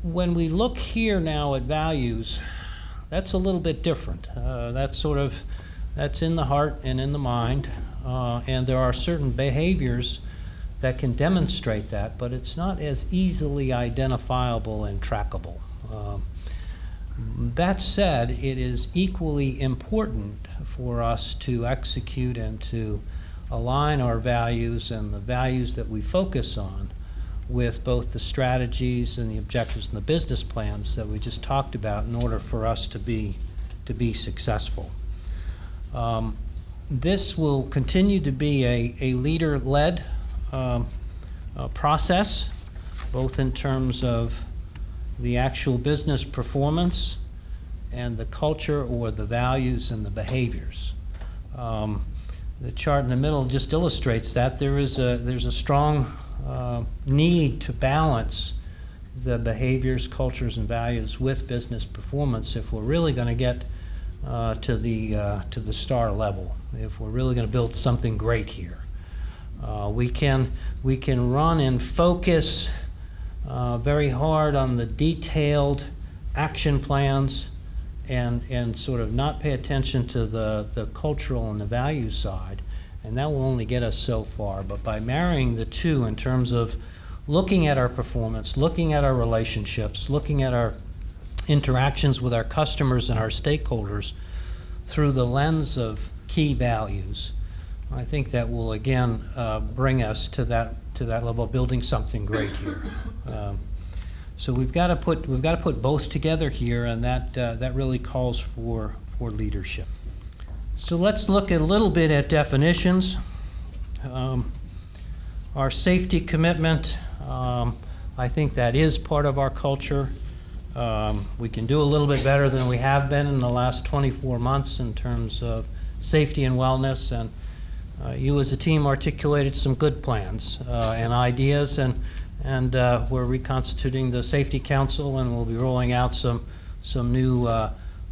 when we look here now at values, that's a little bit different. That's in the heart and in the mind, and there are certain behaviors that can demonstrate that, but it's not as easily identifiable and trackable. That said, it is equally important for us to execute and to align our values and the values that we focus on with both the strategies and the objectives and the business plans that we just talked about in order for us to be successful. This will continue to be a leader-led process, both in terms of the actual business performance and the culture or the values and the behaviors. The chart in the middle just illustrates that. There's a strong need to balance the behaviors, cultures, and values with business performance if we're really going to get to the star level, if we're really going to build something great here. We can run and focus very hard on the detailed action plans and sort of not pay attention to the cultural and the value side, and that will only get us so far. But by marrying the two in terms of looking at our performance, looking at our relationships, looking at our interactions with our customers and our stakeholders through the lens of key values, I think that will again bring us to that level of building something great here. So we've got to put both together here, and that really calls for leadership. So let's look a little bit at definitions. Our safety commitment, I think that is part of our culture. We can do a little bit better than we have been in the last 24 months in terms of safety and wellness, and you as a team articulated some good plans and ideas, and we're reconstituting the Safety Council, and we'll be rolling out some new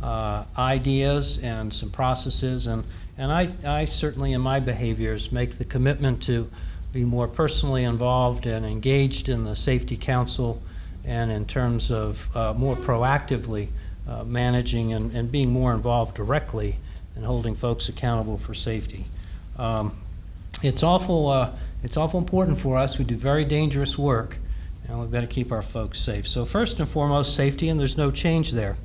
ideas and some processes, and I certainly in my behaviors make the commitment to be more personally involved and engaged in the Safety Council, and in terms of more proactively managing and being more involved directly and holding folks accountable for safety. It's awful important for us. We do very dangerous work, and we've got to keep our folks safe. So first and foremost, safety, and there's no change there.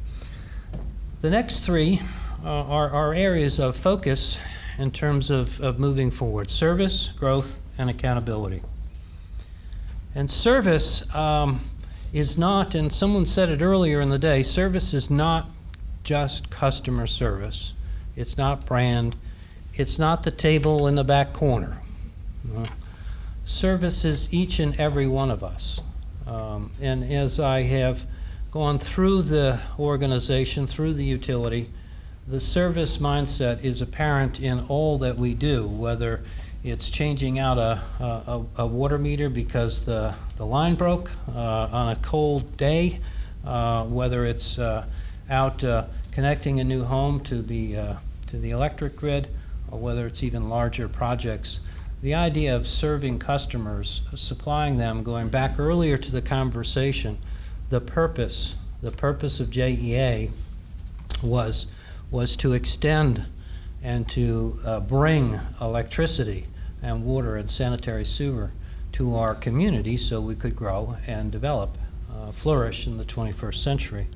The next three are areas of focus in terms of moving forward: service, growth, and accountability. And service is not, and someone said it earlier in the day, service is not just customer service. It's not brand. It's not the table in the back corner. Service is each and every one of us. And as I have gone through the organization, through the utility, the service mindset is apparent in all that we do, whether it's changing out a water meter because the line broke on a cold day, whether it's out connecting a new home to the electric grid, or whether it's even larger projects. The idea of serving customers, supplying them, going back earlier to the conversation, the purpose of JEA was to extend and to bring electricity and water and sanitary sewer to our community so we could grow and develop, flourish in the 21st century.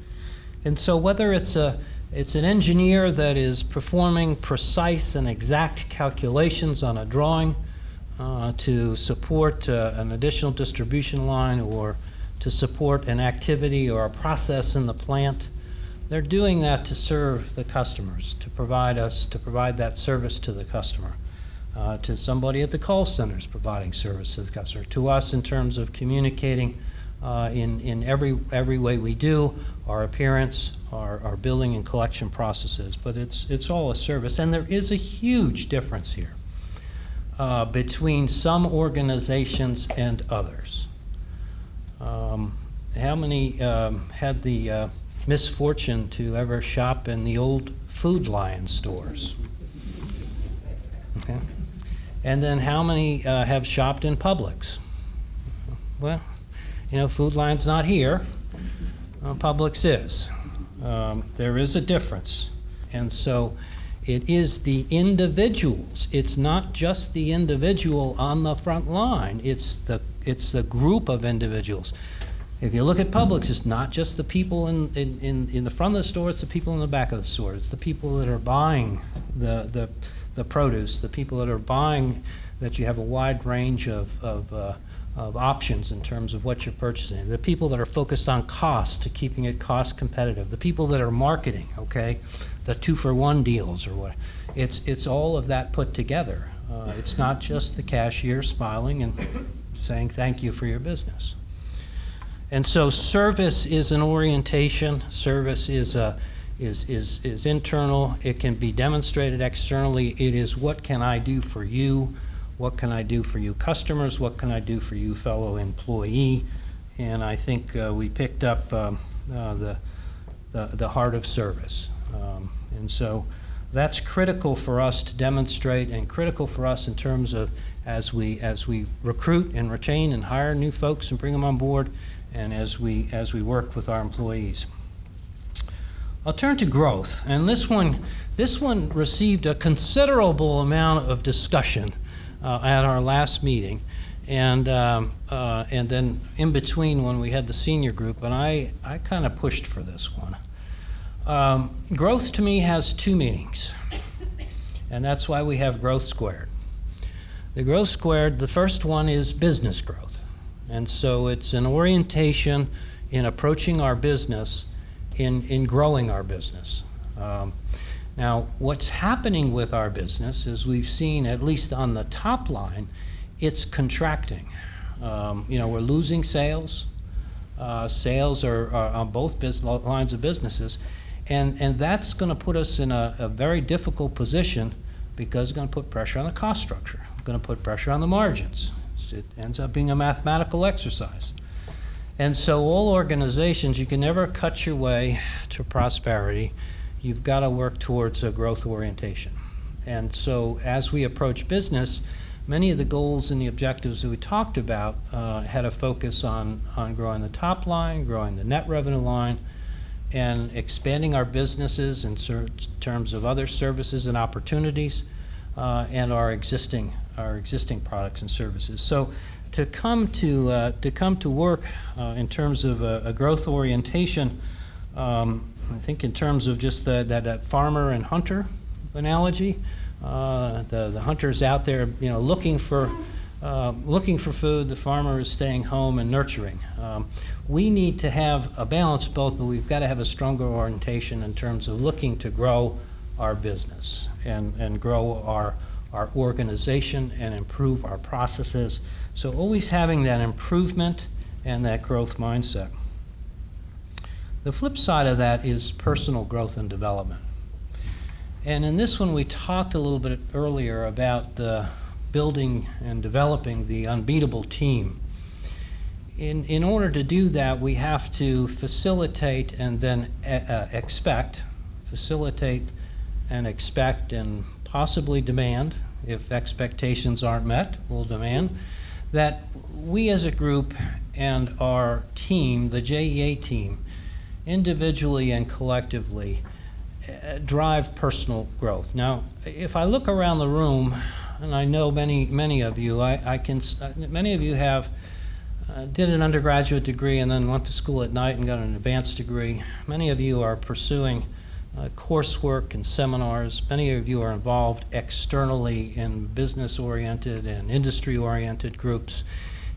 And so whether it's an engineer that is performing precise and exact calculations on a drawing to support an additional distribution line, or to support an activity or a process in the plant, they're doing that to serve the customers, to provide that service to the customer, to somebody at the call centers providing service to the customer, to us in terms of communicating in every way we do, our appearance, our billing and collection processes. But it's all a service, and there is a huge difference here between some organizations and others. How many had the misfortune to ever shop in the old Food Lion stores? Okay. And then how many have shopped in Publix? Well, Food Lion's not here, Publix is. There is a difference. And so it is the individuals. It's not just the individual on the front line. It's the group of individuals. If you look at Publix, it's not just the people in the front of the store, it's the people in the back of the store. It's the people that are buying the produce, the people that are buying, that you have a wide range of options in terms of what you're purchasing. The people that are focused on cost, to keeping it cost competitive. The people that are marketing, okay, the 2-for-1 deals or what. It's all of that put together. It's not just the cashier smiling and saying thank you for your business. And so service is an orientation. Service is internal. It can be demonstrated externally. It is, what can I do for you? What can I do for you customers? What can I do for you fellow employee? And I think we picked up the heart of service. And so that's critical for us to demonstrate, and critical for us in terms of as we recruit and retain and hire new folks and bring them on board, and as we work with our employees. I'll turn to growth, and this one received a considerable amount of discussion at our last meeting, and then in between when we had the senior group, and I kind of pushed for this one. Growth to me has two meanings, and that's why we have growth squared. The growth squared, the first one is business growth, and so it's an orientation in approaching our business, in growing our business. Now, what's happening with our business is we've seen, at least on the top line, it's contracting. We're losing sales. Sales are on both lines of businesses, and that's going to put us in a very difficult position, because it's going to put pressure on the cost structure. It's going to put pressure on the margins. It ends up being a mathematical exercise. And so all organizations, you can never cut your way to prosperity. You've got to work towards a growth orientation. And so as we approach business, many of the goals and the objectives that we talked about had a focus on growing the top line, growing the net revenue line, and expanding our businesses in terms of other services and opportunities, and our existing products and services. So to come to work in terms of a growth orientation, I think in terms of just that farmer and hunter analogy, the hunter's out there, looking for food. The farmer is staying home and nurturing. We need to have a balance both, but we've got to have a stronger orientation in terms of looking to grow our business and grow our organization and improve our processes. So always having that improvement and that growth mindset. The flip side of that is personal growth and development. And in this one, we talked a little bit earlier about building and developing the unbeatable team. In order to do that, we have to facilitate and then facilitate and expect and possibly demand, if expectations aren't met, we'll demand, that we as a group and our team, the JEA team, individually and collectively, drive personal growth. Now, if I look around the room, and I know many of you, many of you have did an undergraduate degree and then went to school at night and got an advanced degree. Many of you are pursuing coursework and seminars. Many of you are involved externally in business-oriented and industry-oriented groups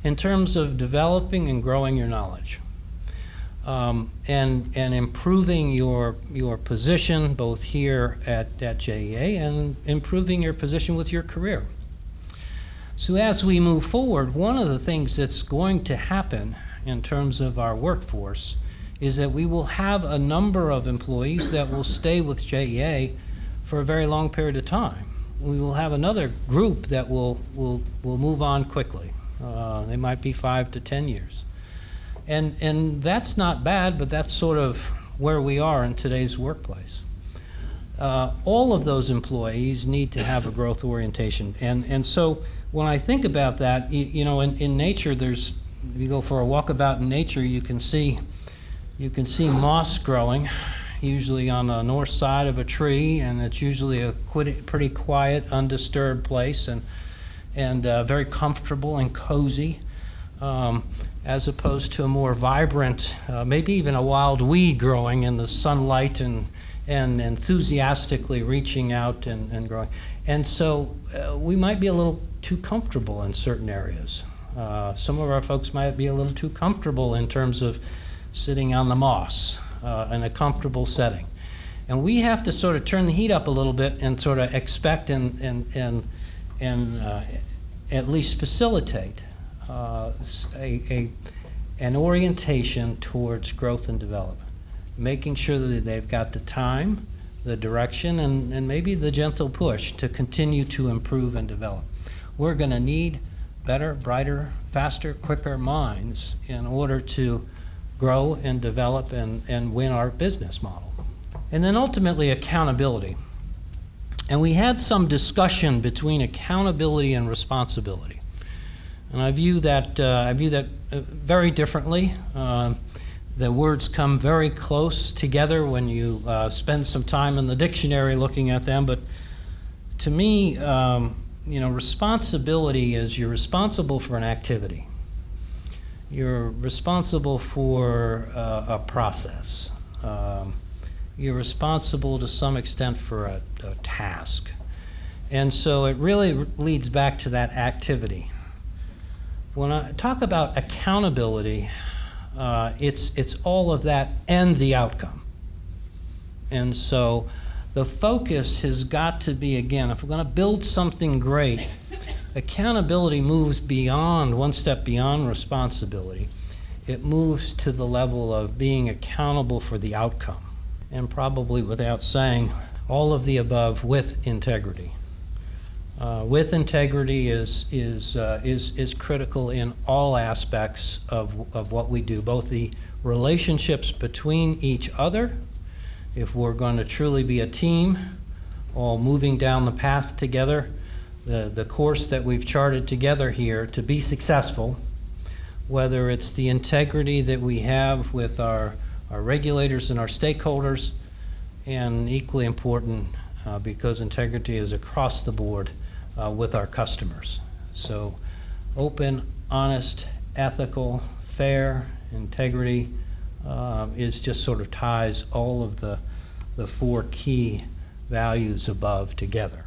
in terms of developing and growing your knowledge. And improving your position both here at JEA and improving your position with your career. So as we move forward, one of the things that's going to happen in terms of our workforce is that we will have a number of employees that will stay with JEA for a very long period of time. We will have another group that will move on quickly. They might be 5 to 10 years. And that's not bad, but that's sort of where we are in today's workplace. All of those employees need to have a growth orientation. And so when I think about that, in nature, if you go for a walkabout in nature, you can see You can see moss growing, usually on the north side of a tree, and it's usually a pretty quiet, undisturbed place, and very comfortable and cozy, as opposed to a more vibrant, maybe even a wild weed growing in the sunlight and enthusiastically reaching out and growing. And so we might be a little too comfortable in certain areas. Some of our folks might be a little too comfortable in terms of sitting on the moss in a comfortable setting. And we have to sort of turn the heat up a little bit and sort of expect and at least facilitate an orientation towards growth and development, making sure that they've got the time, the direction, and maybe the gentle push to continue to improve and develop. We're going to need better, brighter, faster, quicker minds in order to grow and develop and win our business model. And then ultimately accountability. And we had some discussion between accountability and responsibility. And I view that very differently. The words come very close together when you spend some time in the dictionary looking at them. But to me, responsibility is you're responsible for an activity. You're responsible for a process. You're responsible to some extent for a task. And so it really leads back to that activity. When I talk about accountability, it's all of that and the outcome. And so the focus has got to be, again, if we're going to build something great, accountability moves beyond, one step beyond responsibility. It moves to the level of being accountable for the outcome. And probably without saying, all of the above with integrity. With integrity is critical in all aspects of what we do, both the relationships between each other, if we're going to truly be a team, all moving down the path together, the course that we've charted together here to be successful, whether it's the integrity that we have with our regulators and our stakeholders, and equally important, because integrity is across the board with our customers. So open, honest, ethical, fair, integrity is just sort of ties all of the four key values above together.